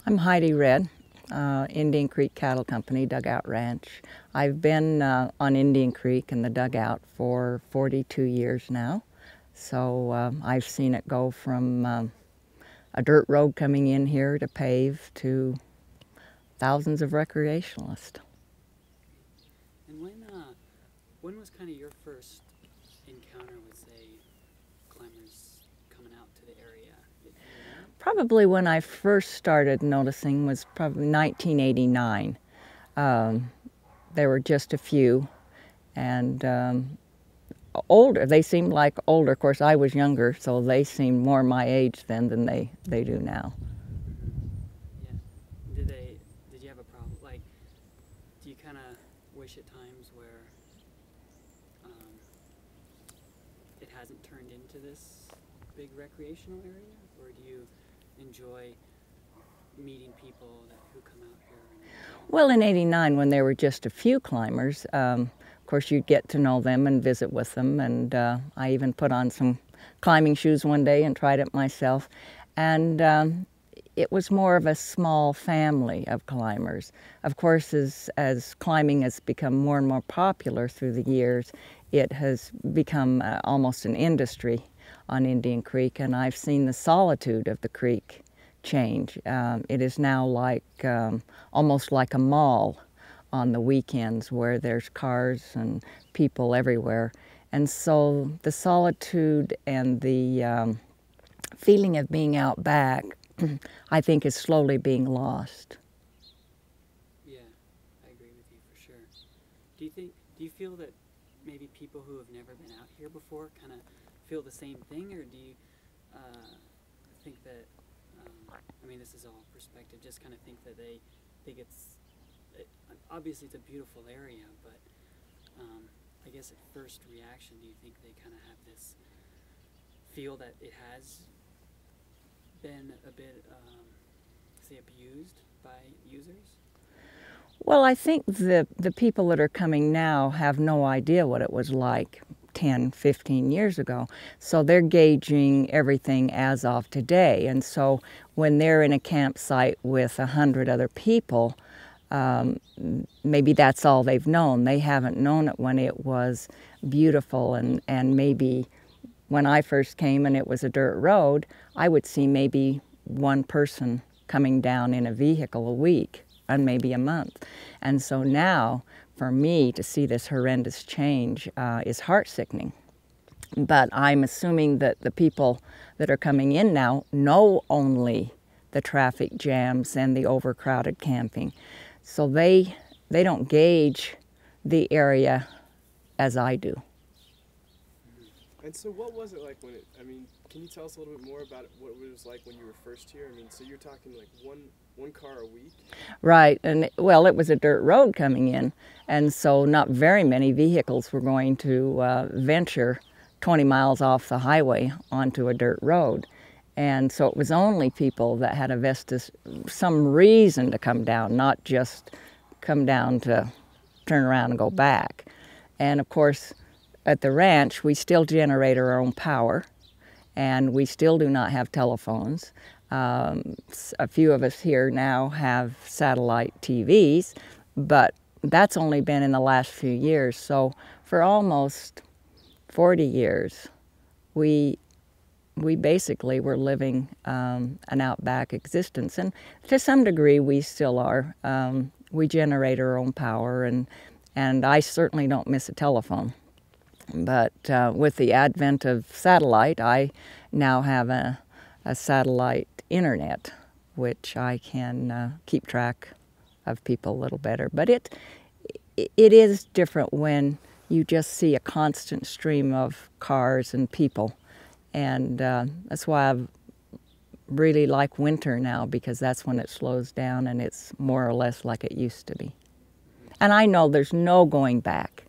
I'm Heidi Red, Indian Creek Cattle Company, Dugout Ranch. I've been on Indian Creek in the dugout for 42 years now. So I've seen it go from a dirt road coming in here to pave to thousands of recreationalists. And when was kind of your first encounter with, say, climbers coming out to the area? Probably when I first started noticing was probably 1989. There were just a few, and older. They seemed like older. Of course, I was younger, so they seemed more my age then than they do now. Yeah. Did you have a problem? Like, do you kind of wish at times where it hasn't turned into this big recreational area, or do you enjoy meeting people who come out here? Well, in '89, when there were just a few climbers, of course, you'd get to know them and visit with them, and I even put on some climbing shoes one day and tried it myself. And it was more of a small family of climbers. Of course, as climbing has become more and more popular through the years, it has become almost an industry on Indian Creek, and I've seen the solitude of the creek change. It is now like almost like a mall on the weekends where there's cars and people everywhere. And so the solitude and the feeling of being out back, I think, is slowly being lost. Yeah, I agree with you for sure. Do you feel that maybe people who have never been out here before kind of feel the same thing, or do you think that, I mean, this is all perspective, just kind of think that they think obviously it's a beautiful area, but I guess at first reaction, do you think they kind of have this feel that it has been a bit, say, abused by users? Well, I think the people that are coming now have no idea what it was like 10, 15 years ago. So they're gauging everything as of today. And so when they're in a campsite with 100 other people, maybe that's all they've known. They haven't known it when it was beautiful, and maybe when I first came and it was a dirt road, I would see maybe one person coming down in a vehicle a week and maybe a month. And so now, for me to see this horrendous change is heart-sickening. But I'm assuming that the people that are coming in now know only the traffic jams and the overcrowded camping. So they don't gauge the area as I do. And so what was it like when I mean, can you tell us a little bit more about what it was like when you were first here? I mean, so you're talking like one car a week? Right, and well, it was a dirt road coming in, and so not very many vehicles were going to venture 20 miles off the highway onto a dirt road. And so it was only people that had some reason to come down, not just come down to turn around and go back. And of course, at the ranch, we still generate our own power, and we still do not have telephones. A few of us here now have satellite TVs, but that's only been in the last few years. So for almost 40 years, we basically were living an outback existence, and to some degree we still are. We generate our own power, and I certainly don't miss a telephone. But with the advent of satellite, I now have a satellite internet, which I can keep track of people a little better. But it is different when you just see a constant stream of cars and people. And that's why I really like winter now, because that's when it slows down and it's more or less like it used to be. And I know there's no going back.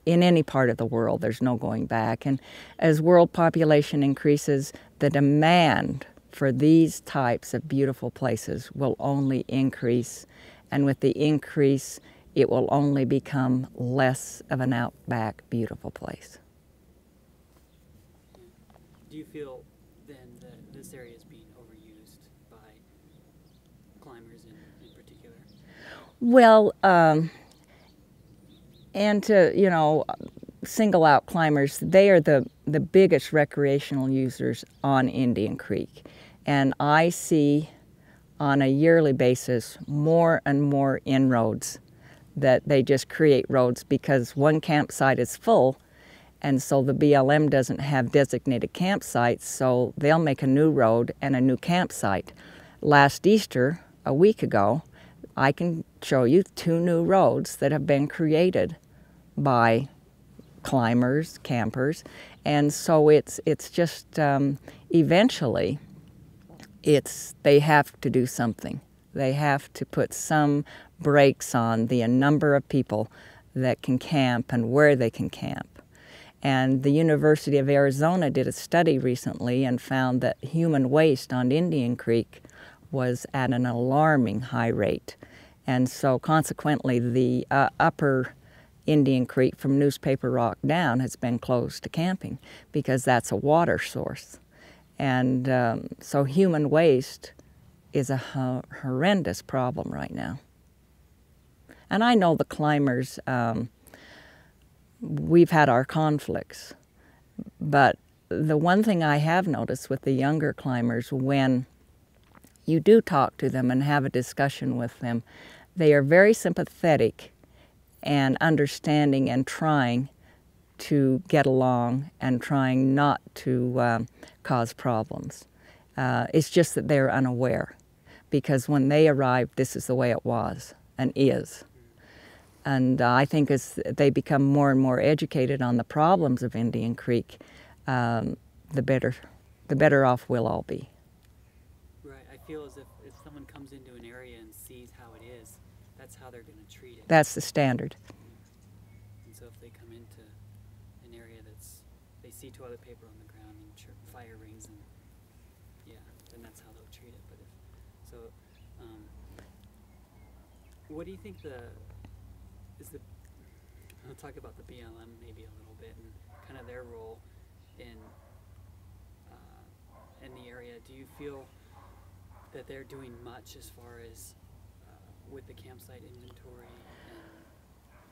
In any part of the world, there's no going back. And as world population increases, the demand for these types of beautiful places will only increase. And with the increase, it will only become less of an outback beautiful place. Do you feel then that this area is being overused by Well, and to, single out climbers, they are the biggest recreational users on Indian Creek. And I see on a yearly basis more and more inroads that they just create roads because one campsite is full, and so the BLM doesn't have designated campsites, so they'll make a new road and a new campsite. Last Easter, a week ago, I can show you 2 new roads that have been created by climbers, campers, and so it's just eventually they have to do something. They have to put some brakes on the number of people that can camp and where they can camp. And the University of Arizona did a study recently and found that human waste on Indian Creek was at an alarming high rate. And so consequently, the upper Indian Creek from Newspaper Rock down has been closed to camping because that's a water source. And so human waste is a horrendous problem right now. And I know the climbers, we've had our conflicts, but the one thing I have noticed with the younger climbers, when you do talk to them and have a discussion with them, they are very sympathetic and understanding and trying to get along and trying not to cause problems. It's just that they're unaware, because when they arrived, this is the way it was and is. And I think as they become more and more educated on the problems of Indian Creek, the better off we'll all be. Right. I feel as if someone comes into an area and sees how it is, that's how they're going to treat it. That's the standard. And so if they come into an area they see toilet paper on the ground and fire rings, and then that's how they'll treat it. But what do you think I'll talk about the BLM maybe a little bit and kind of their role in the area. Do you feel that they're doing much as far as with the campsite inventory?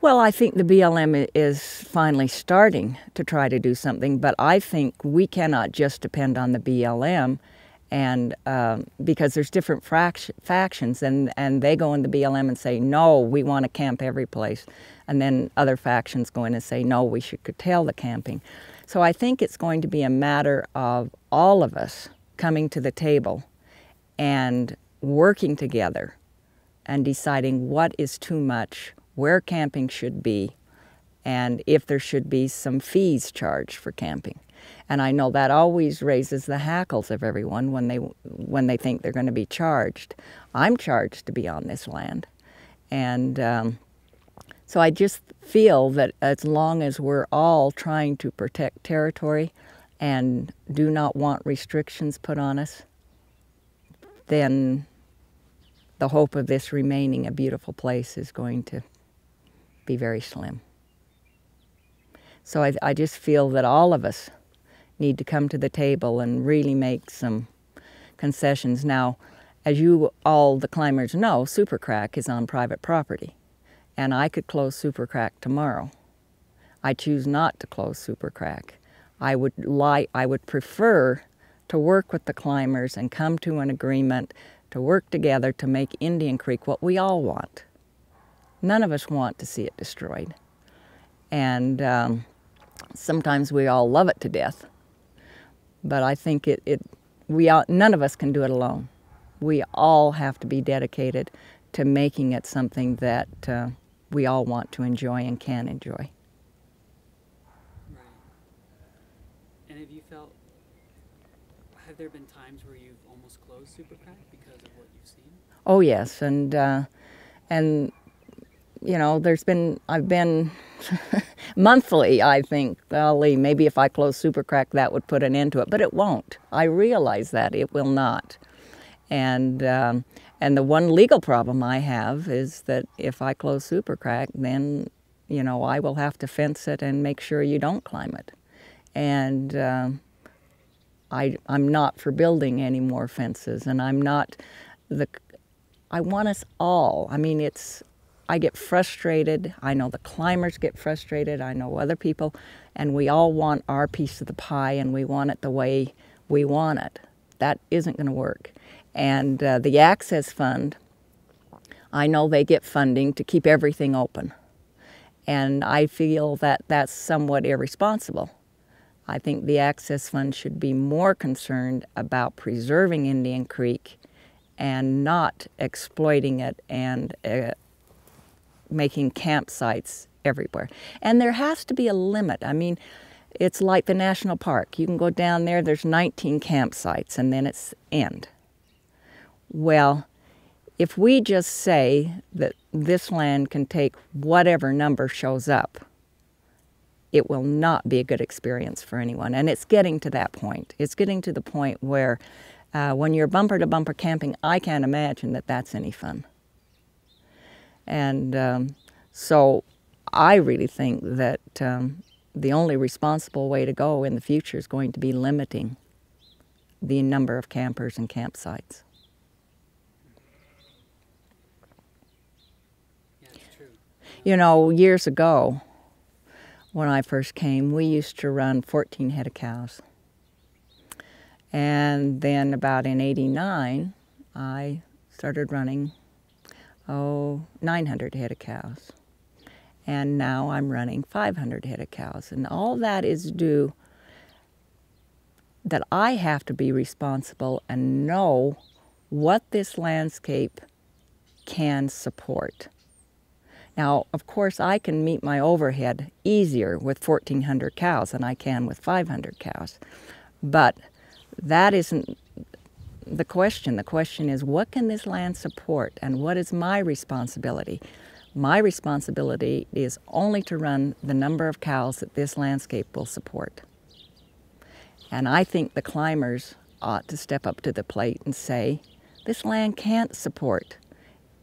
Well, I think the BLM is finally starting to try to do something, but I think we cannot just depend on the BLM, and because there's different factions, and they go in the BLM and say, no, we want to camp every place, and then other factions go in and say, no, we should curtail the camping. So I think it's going to be a matter of all of us coming to the table and working together and deciding what is too much, where camping should be, and if there should be some fees charged for camping. And I know that always raises the hackles of everyone when they think they're going to be charged. I'm charged to be on this land. And so I just feel that as long as we're all trying to protect territory and do not want restrictions put on us, then the hope of this remaining a beautiful place is going to be very slim. So I just feel that all of us need to come to the table and really make some concessions. Now, as you all the climbers know, Supercrack is on private property, and I could close Supercrack tomorrow. I choose not to close Supercrack. I would prefer to work with the climbers and come to an agreement to work together to make Indian Creek what we all want. None of us want to see it destroyed. And sometimes we all love it to death. But I think none of us can do it alone. We all have to be dedicated to making it something that we all want to enjoy and can enjoy. Right. And have there been times where you've almost closed Supercrack because of what you've seen? Oh yes, and I've been monthly, I think, golly, maybe if I close Supercrack that would put an end to it, but it won't. I realize that it will not. And the one legal problem I have is that if I close Supercrack, then, I will have to fence it and make sure you don't climb it. And I'm not for building any more fences, and I want us all, I get frustrated. I know the climbers get frustrated. I know other people, and we all want our piece of the pie, and we want it the way we want it. That isn't going to work. And the Access Fund, I know they get funding to keep everything open. And I feel that that's somewhat irresponsible. I think the Access Fund should be more concerned about preserving Indian Creek and not exploiting it and making campsites everywhere. And there has to be a limit. I mean, it's like the national park. You can go down there, there's 19 campsites, and then it's end. Well, if we just say that this land can take whatever number shows up, it will not be a good experience for anyone. And it's getting to that point. It's getting to the point where when you're bumper-to-bumper camping, I can't imagine that that's any fun. And so I really think that the only responsible way to go in the future is going to be limiting the number of campers and campsites. Yeah, it's true. You know, years ago, when I first came, we used to run 14 head of cows. And then about in '89, I started running, 900 head of cows. And now I'm running 500 head of cows. And all that is due that I have to be responsible and know what this landscape can support. Now, of course, I can meet my overhead easier with 1,400 cows than I can with 500 cows. But that isn't the question. The question is, what can this land support, and what is my responsibility? My responsibility is only to run the number of cows that this landscape will support. And I think the climbers ought to step up to the plate and say, this land can't support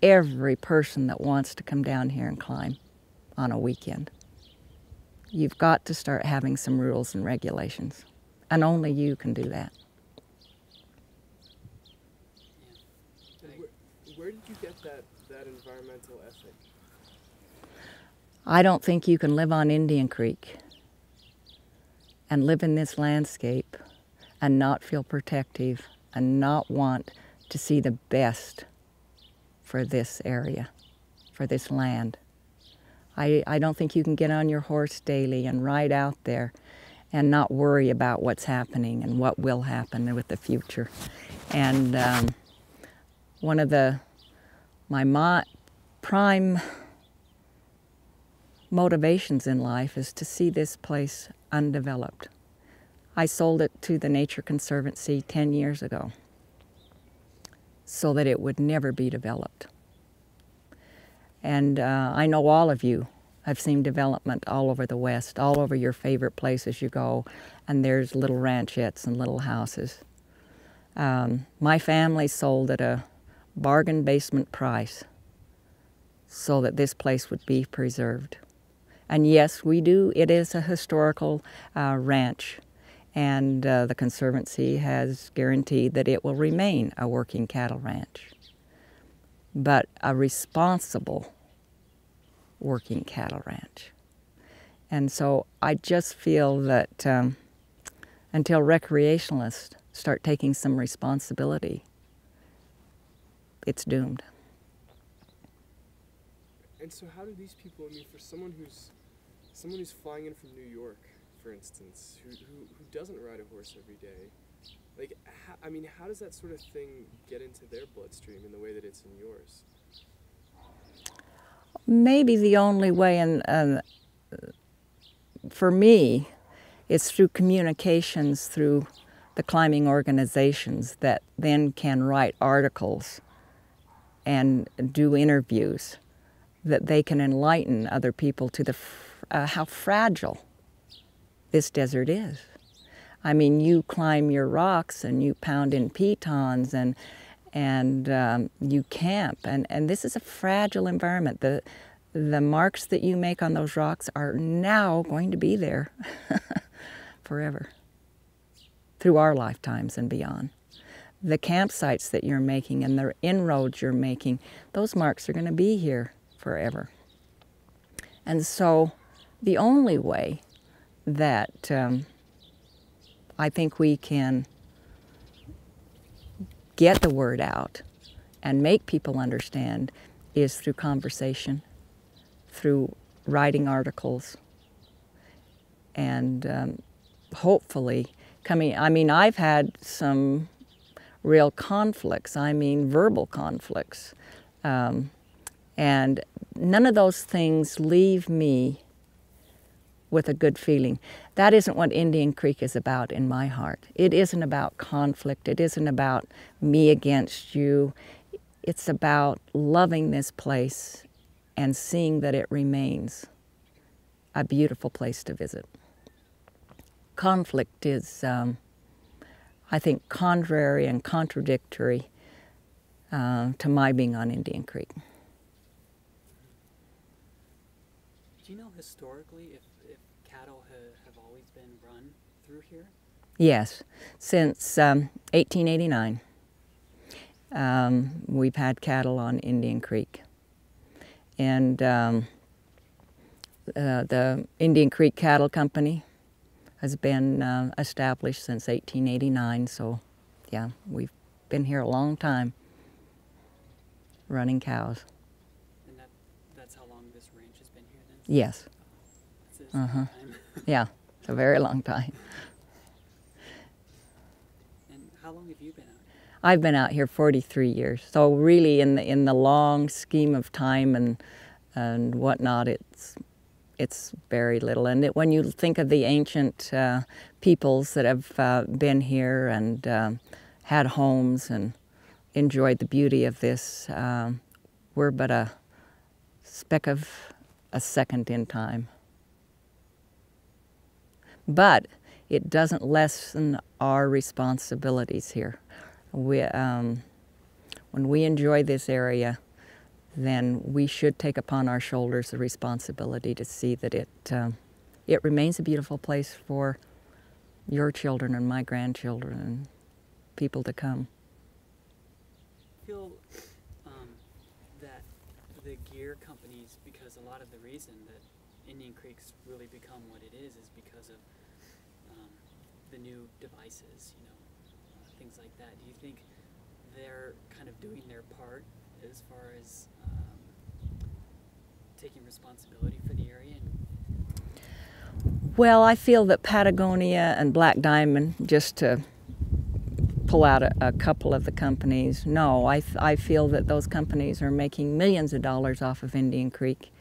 every person that wants to come down here and climb on a weekend. You've got to start having some rules and regulations, and only you can do that. Where did you get that environmental ethic? I don't think you can live on Indian Creek and live in this landscape and not feel protective and not want to see the best for this area, for this land. I don't think you can get on your horse daily and ride out there and not worry about what's happening and what will happen with the future. And one of my prime motivations in life is to see this place undeveloped. I sold it to the Nature Conservancy 10 years ago so that it would never be developed. And I know all of you have seen development all over the West, all over your favorite places you go, and there's little ranchettes and little houses. My family sold at a bargain basement price so that this place would be preserved. And yes, it is a historical ranch, and the Conservancy has guaranteed that it will remain a working cattle ranch, but a responsible working cattle ranch. And so I just feel that until recreationalists start taking some responsibility, it's doomed. And so how do these people, I mean, for someone who's flying in from New York, for instance, who doesn't ride a horse every day, like, how does that sort of thing get into their bloodstream in the way that it's in yours? Maybe the only way, and for me, it's through communications through the climbing organizations that then can write articles and do interviews, that they can enlighten other people to how fragile this desert is. I mean, you climb your rocks and you pound in pitons and you camp, and this is a fragile environment. The marks that you make on those rocks are now going to be there forever, through our lifetimes and beyond. The campsites that you're making and the inroads you're making, those marks are going to be here forever. And so the only way that I think we can get the word out and make people understand is through conversation, through writing articles, and hopefully I've had some real conflicts, verbal conflicts, and none of those things leave me with a good feeling. That isn't what Indian Creek is about in my heart. It isn't about conflict. It isn't about me against you. It's about loving this place and seeing that it remains a beautiful place to visit. Conflict is, I think, contrary and contradictory to my being on Indian Creek. Do you know historically if cattle have always been run through here? Yes, since 1889. We've had cattle on Indian Creek. And the Indian Creek Cattle Company has been established since 1889, so yeah, we've been here a long time running cows. And that's how long this ranch has been here then? Yes. It's a long time. Yeah, it's a very long time. And how long have you been out here? I've been out here 43 years, so really in the long scheme of time and whatnot, it's very little. And when you think of the ancient peoples that have been here and had homes and enjoyed the beauty of this, we're but a speck of a second in time. But it doesn't lessen our responsibilities here. When we enjoy this area, then we should take upon our shoulders the responsibility to see that it remains a beautiful place for your children and my grandchildren and people to come. I feel that the gear companies, because a lot of the reason that Indian Creek's really become what it is because of the new devices, things like that. Do you think they're kind of doing their part as far as taking responsibility for the area? Well, I feel that Patagonia and Black Diamond, just to pull out a couple of the companies, no, I feel that those companies are making millions of dollars off of Indian Creek,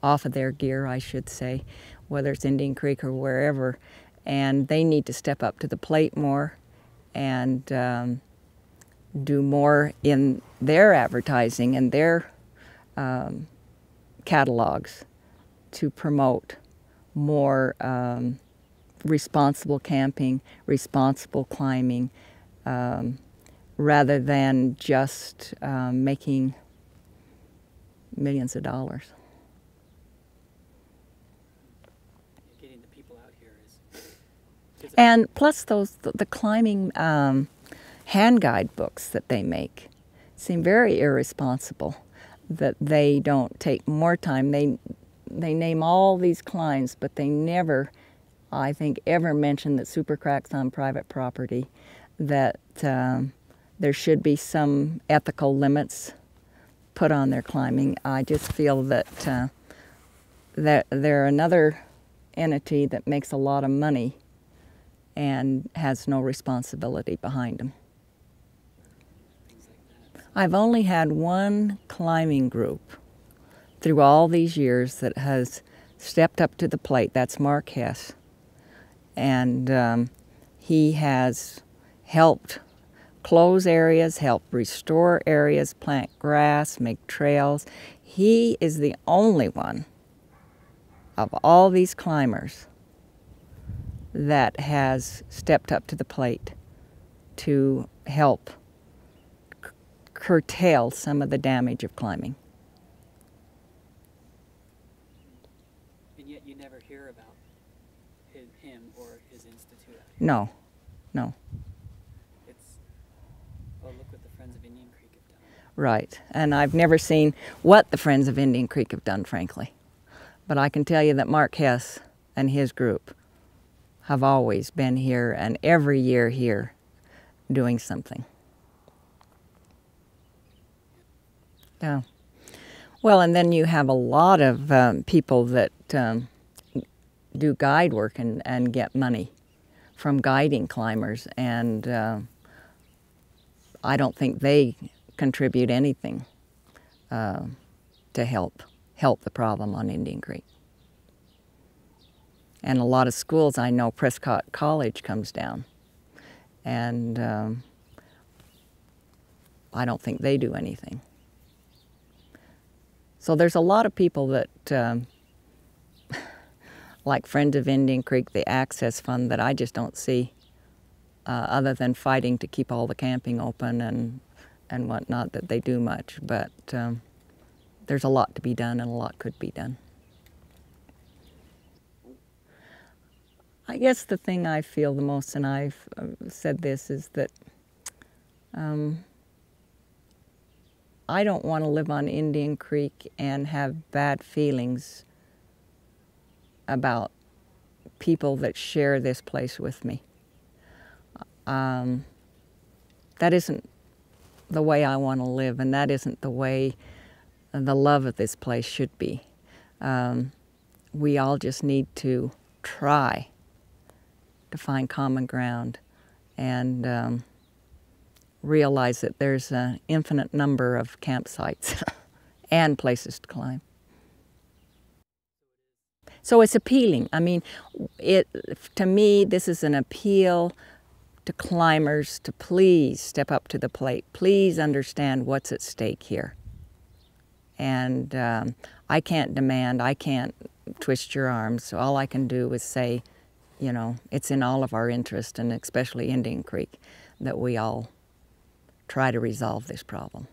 off of their gear, I should say, whether it's Indian Creek or wherever, and they need to step up to the plate more and do more in their advertising and their catalogs to promote more responsible camping, responsible climbing, rather than just making millions of dollars. Getting the people out here is And plus the climbing hand guide books that they make seem very irresponsible, that they don't take more time. They name all these climbs, but they never, I think, ever mention that Supercrack's on private property, that there should be some ethical limits put on their climbing. I just feel that that they're another entity that makes a lot of money and has no responsibility behind them. things like that. I've only had one climbing group through all these years that has stepped up to the plate. That's Mark Hess. And he has helped close areas, help restore areas, plant grass, make trails. He is the only one of all these climbers that has stepped up to the plate to help curtail some of the damage of climbing. And yet you never hear about him or his institute out here. No, no. It's, oh, look what the Friends of Indian Creek have done. Right. And I've never seen what the Friends of Indian Creek have done, frankly. But I can tell you that Mark Hess and his group have always been here and every year here doing something. Yeah. Well, and then you have a lot of people that do guide work and get money from guiding climbers, and I don't think they contribute anything to help the problem on Indian Creek. And a lot of schools, I know Prescott College comes down, and I don't think they do anything. So there's a lot of people that, like Friends of Indian Creek, the Access Fund, that I just don't see other than fighting to keep all the camping open and whatnot, that they do much. But there's a lot to be done, and a lot could be done. I guess the thing I feel the most, and I've said this, is that I don't want to live on Indian Creek and have bad feelings about people that share this place with me. That isn't the way I want to live, and that isn't the way the love of this place should be. We all just need to try to find common ground and realize that there's an infinite number of campsites and places to climb. So it's appealing. I mean, to me, this is an appeal to climbers to please step up to the plate. Please understand what's at stake here. And I can't demand, I can't twist your arms. So all I can do is say, you know, it's in all of our interest, and especially Indian Creek, that we all try to resolve this problem.